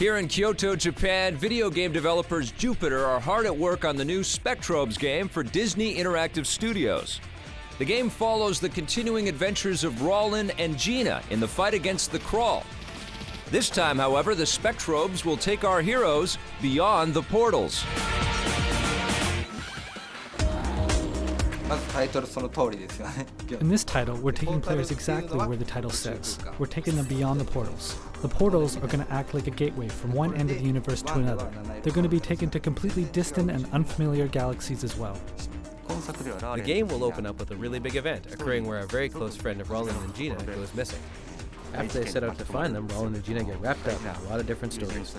Here in Kyoto, Japan, video game developers Jupiter are hard at work on the new Spectrobes game for Disney Interactive Studios. The game follows the continuing adventures of Rollin and Gina in the fight against the Crawl. This time, however, the Spectrobes will take our heroes beyond the portals. In this title, we're taking players exactly where the title says. We're taking them beyond the portals. The portals are going to act like a gateway from one end of the universe to another. They're going to be taken to completely distant and unfamiliar galaxies as well. The game will open up with a really big event occurring where a very close friend of Rollin and Gina goes missing. After they set out to find them, Rollin and Gina get wrapped up in a lot of different stories.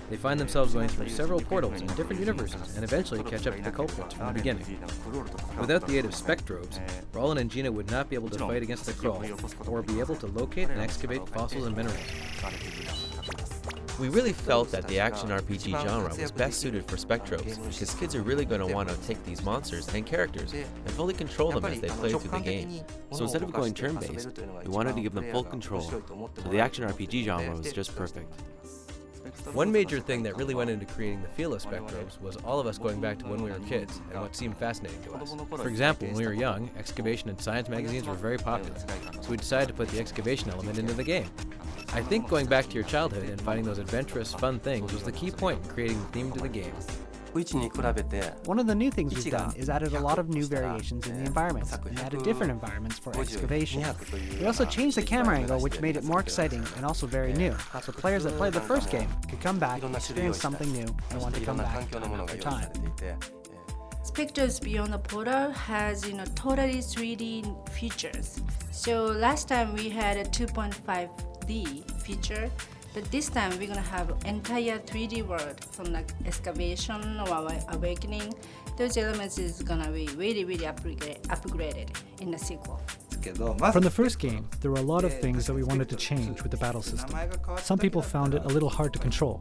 They find themselves going through several portals in different universes and eventually catch up to the culprits from the beginning. Without the aid of spectrobes, Rollin and Gina would not be able to fight against the Crawl or be able to locate and excavate fossils and minerals. We really felt that the action RPG genre was best suited for Spectrobes because kids are really going to want to take these monsters and characters and fully control them as they play through the game. So instead of going turn-based, we wanted to give them full control, so the action RPG genre was just perfect. One major thing that really went into creating the feel of Spectrobes was all of us going back to when we were kids and what seemed fascinating to us. For example, when we were young, excavation and science magazines were very popular, so we decided to put the excavation element into the game. I think going back to your childhood and finding those adventurous, fun things was the key point in creating the theme to the game. One of the new things we've done is added a lot of new variations in the environments and added different environments for excavation. We also changed the camera angle, which made it more exciting and also very new, so players that played the first game could come back and experience something new and want to come back another time. Spectrobes-beyond-the-portals has totally 3D features. So last time we had a 2.5D feature, but this time we're gonna have entire 3D world from like excavation or awakening. Those elements is gonna be really upgraded in the sequel. From the first game, there were a lot of things that we wanted to change with the battle system. Some people found it a little hard to control.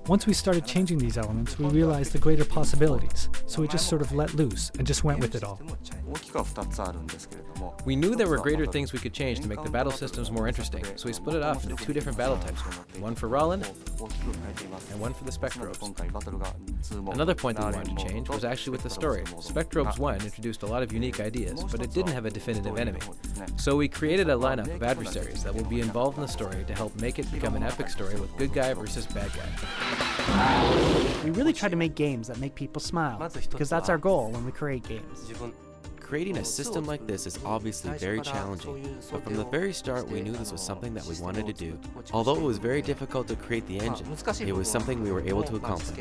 Once we started changing these elements, we realized the greater possibilities, so we just sort of let loose and just went with it all. We knew there were greater things we could change to make the battle systems more interesting, so we split it off into two different battle types, one for Rollin and one for the Spectrobes. Another point that we wanted to change was actually with the story. Spectrobes 1 introduced a lot of unique ideas, but it didn't have a definitive enemy. So we created a lineup of adversaries that will be involved in the story to help make it become an epic story with good guy versus bad guy. We really try to make games that make people smile, because that's our goal when we create games. Creating a system like this is obviously very challenging, but from the very start we knew this was something that we wanted to do. Although it was very difficult to create the engine, it was something we were able to accomplish.